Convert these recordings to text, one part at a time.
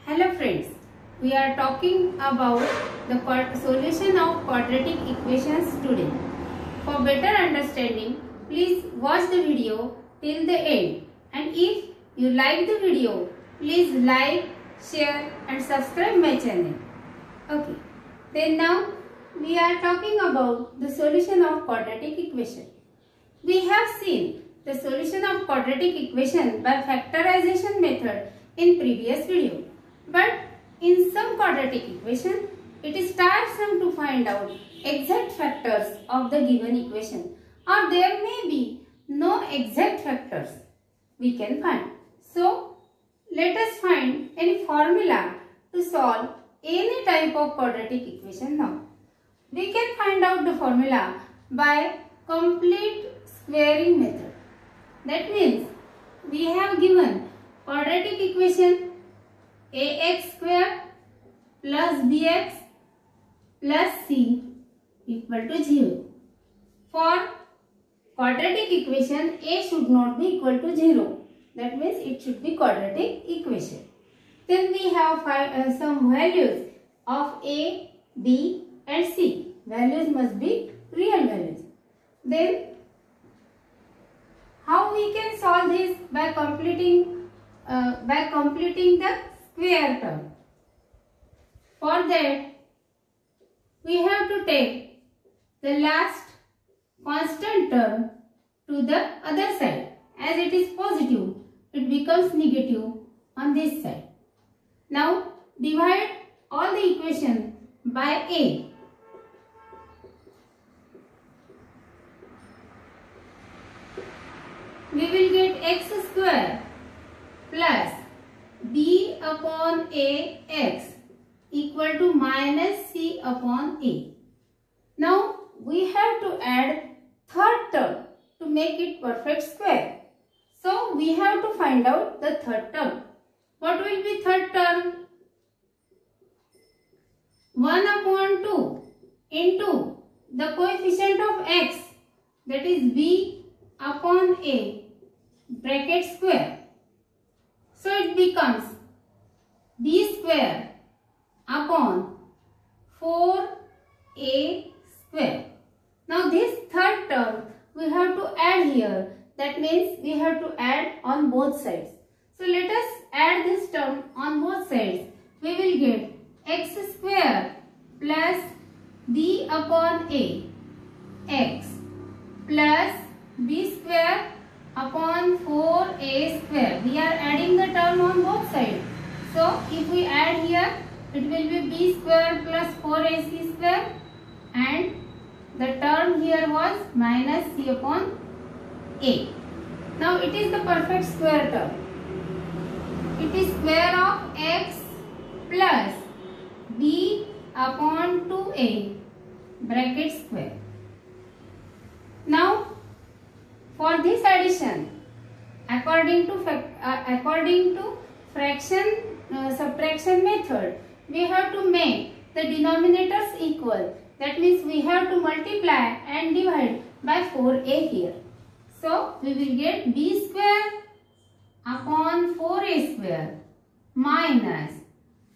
Hello friends, we are talking about the solution of quadratic equations today. For better understanding, please watch the video till the end, and if you like the video, please like, share and subscribe my channel. Okay, then now we are talking about the solution of quadratic equation. We have seen the solution of quadratic equation by factorization method in previous video. But in some quadratic equation, it is tiresome to find out exact factors of the given equation, or there may be no exact factors we can find. So, let us find any formula to solve any type of quadratic equation now. We can find out the formula by complete squaring method. That means we have given quadratic equation ax square plus bx plus c equal to 0. For quadratic equation, a should not be equal to 0. That means it should be quadratic equation. Then we have some values of a, b and c. Values must be real values. Then how we can solve this? By completing the square term. For that, we have to take the last constant term to the other side. As it is positive, it becomes negative on this side. Now, divide all the equation by a. We will get x square plus b upon a x equal to minus c upon a. Now we have to add third term to make it perfect square. So we have to find out the third term. What will be third term? 1 upon 2 into the coefficient of x, that is b upon a bracket square. So it becomes b square upon 4a square. Now this third term we have to add here. That means we have to add on both sides. So let us add this term on both sides. We will get x square plus b upon a x plus b square upon 4a square. We are adding the term on both sides. So if we add here, it will be b square plus 4ac square, and the term here was minus c upon a. Now it is the perfect square term. It is square of x plus b upon 2a bracket square. Now for this addition, according to subtraction method, we have to make the denominators equal. That means we have to multiply and divide by 4a here. So we will get b square upon 4a square minus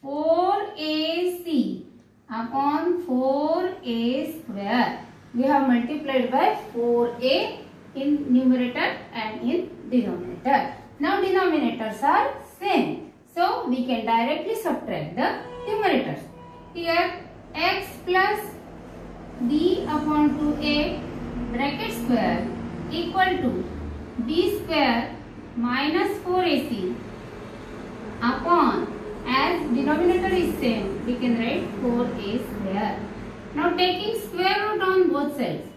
4ac upon 4a square. We have multiplied by 4a in numerator and in denominator. Now denominators are same, so we can directly subtract the numerators. Here x plus b upon 2a bracket square equal to b square minus 4ac upon, as denominator is same, we can write 4a square. Now taking square root on both sides.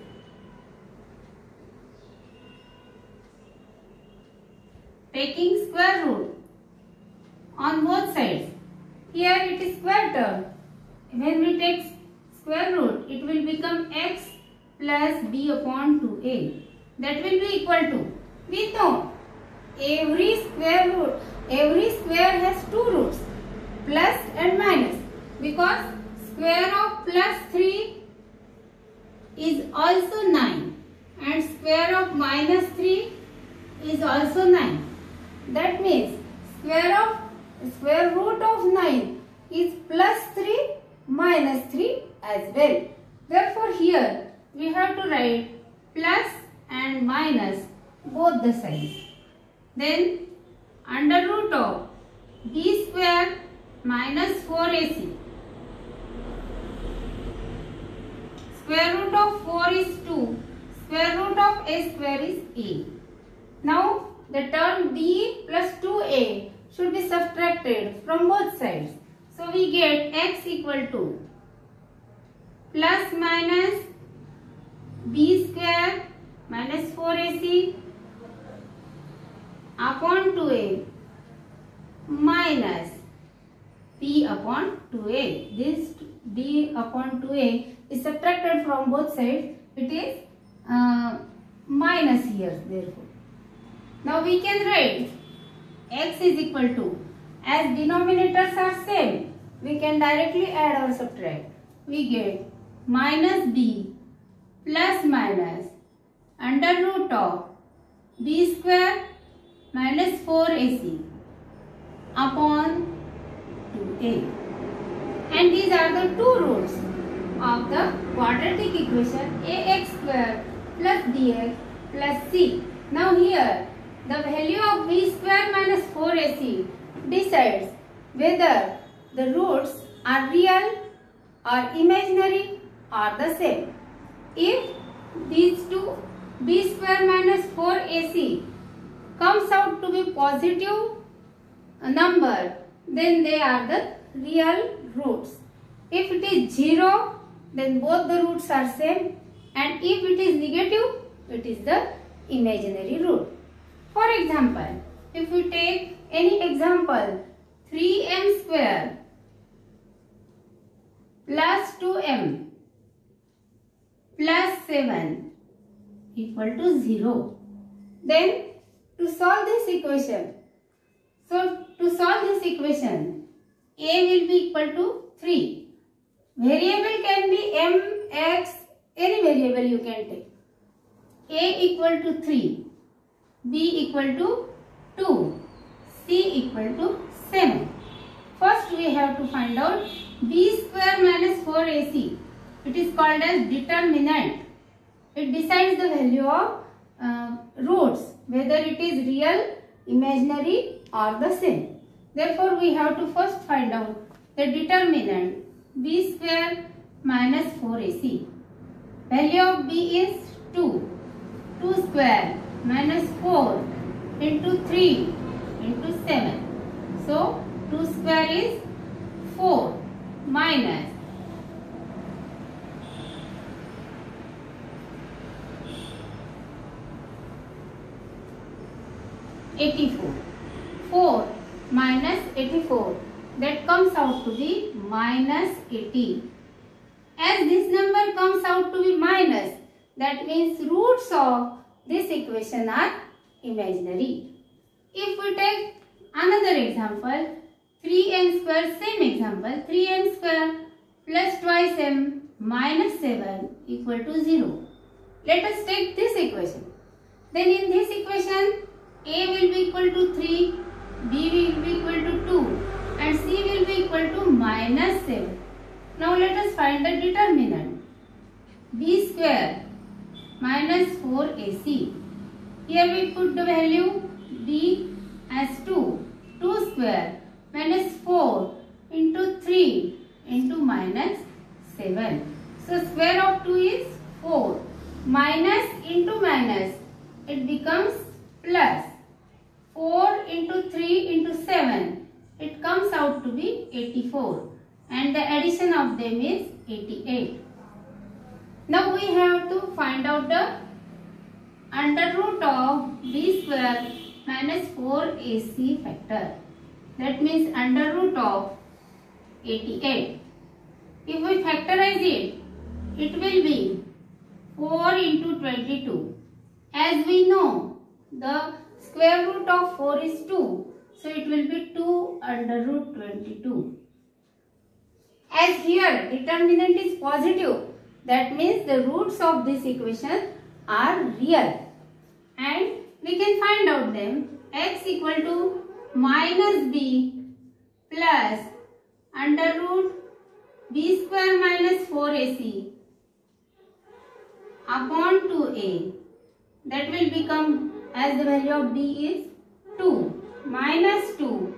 Taking square root on both sides. Here it is square term. When we take square root, it will become x plus b upon 2a. That will be equal to, we know every square has two roots, plus and minus, because square of plus 3 is also 9 and square of minus 3 is also 9. That means square of square root of 9 is plus 3 minus 3 as well. Therefore here we have to write plus and minus both the sides. Then under root of b square minus 4ac. Square root of 4 is 2. Square root of a square is a. Now the term b plus 2a should be subtracted from both sides. So we get x equal to plus minus b square minus 4ac upon 2a minus b upon 2a. This b upon 2a is subtracted from both sides. It is minus here, therefore. Now we can write x is equal to, as denominators are same, we can directly add or subtract. We get minus b plus minus under root of b square minus 4ac upon 2a. And these are the two roots of the quadratic equation ax square plus bx plus c. Now here the value of b square minus 4ac decides whether the roots are real or imaginary or the same. If these two b square minus 4ac comes out to be positive number, then they are the real roots. If it is 0, then both the roots are same, and if it is negative, it is the imaginary root. For example, if we take any example, 3m square plus 2m plus 7 equal to 0. Then to solve this equation, a will be equal to 3. Variable can be m, x, any variable you can take. A equal to 3, b equal to 2, c equal to 7. First we have to find out b square minus 4ac. It is called as determinant. It decides the value of roots, whether it is real, imaginary or the same. Therefore we have to first find out the determinant b square minus 4ac. Value of b is 2. 2 square minus 4 into 3 into 7. So 2 square is 4 minus 84. 4 minus 84, that comes out to be minus 80. As this number comes out to be minus, that means roots of this equation are imaginary. If we take another example, 3m square, same example, 3m square plus twice m minus 7 equal to 0. Let us take this equation. Then in this equation, a will be equal to 3, b will be equal to 2 and c will be equal to minus 7. Now let us find the determinant. B square minus 4ac. Here we put the value b as 2. 2 square minus 4 into 3 into minus 7. So square of 2 is 4. Minus into minus, it becomes plus. 4 into 3 into 7, it comes out to be 84, and the addition of them is 88. Now we have to find out the under root of b square minus 4ac factor. That means under root of 88. If we factorize it, it will be 4 into 22. As we know, the square root of 4 is 2. So it will be 2 under root 22. As here determinant is positive, that means the roots of this equation are real. And we can find out them. X equal to minus b plus under root b square minus 4ac upon 2a. That will become, as the value of b is 2, minus 2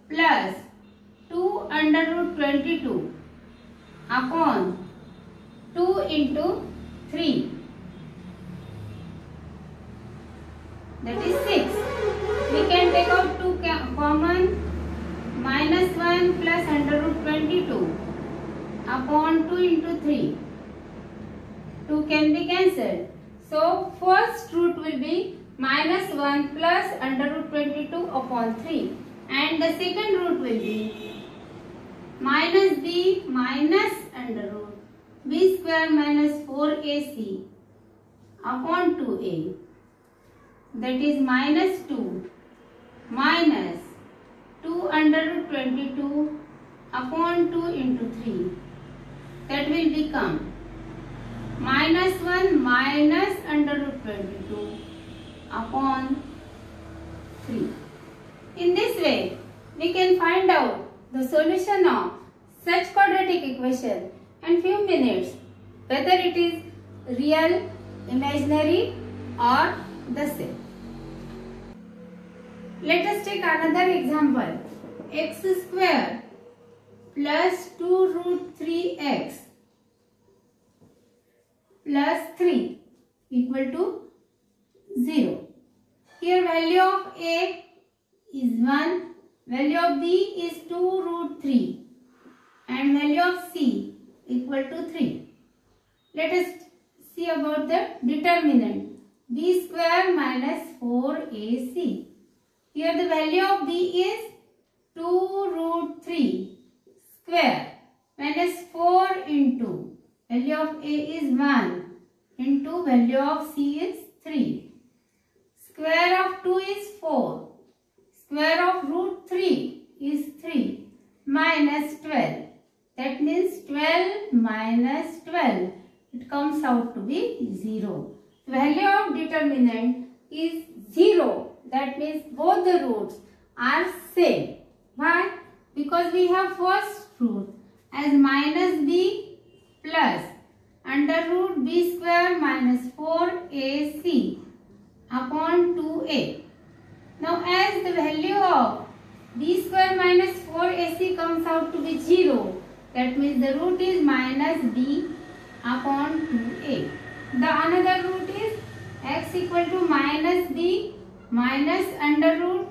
plus 2 under root 22 upon 2 into 3. That is 6. We can take out 2 common. Minus 1 plus under root 22 upon 2 into 3. 2 can be cancelled. So first root will be minus 1 plus under root 22 upon 3. And the second root will be minus b minus under root b square minus 4ac upon 2a. That is minus 2 minus 2 under root 22 upon 2 into 3. That will become minus 1 minus under root 22 upon 3. In this way, we can find out the solution of such quadratic equation in few minutes, whether it is real, imaginary or the same. Let us take another example. X square plus 2 root 3x plus 3 equal to 0. Here value of a is 1, value of b is 2 root 3 and value of c equal to 3. Let us see about the determinant. B square minus 4ac. Here the value of b is 2 root 3 square minus 4 into value of a is 1 into value of c is 3. Square of 2 is 4. Square of root 3 is 3 minus 12. That means 12 minus 12. It comes out to be 0. Value of determinant is 0. That means both the roots are same. Why? Because we have first root as minus b plus under root b square minus 4ac upon 2a. Now as the value of b square minus 4ac comes out to be 0, that means the root is minus b upon 2a. The another root is x equal to minus b minus under root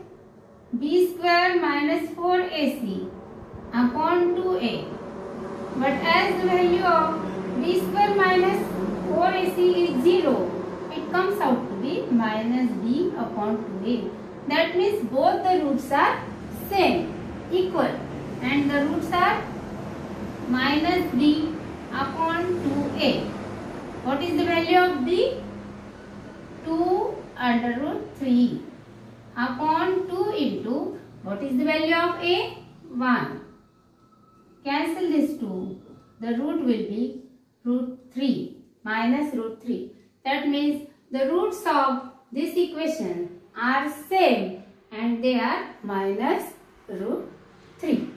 b square minus 4ac upon 2a. But as the value of b square minus 4ac is 0, it comes out to be minus b upon 2a. That means both the roots are same, equal, and the roots are minus b upon 2a. What is the value of b? 2 under root 3 upon 2 into, what is the value of a? 1. Cancel this 2. The root will be root 3 minus root 3. That means the roots of this equation are same and they are minus root 3.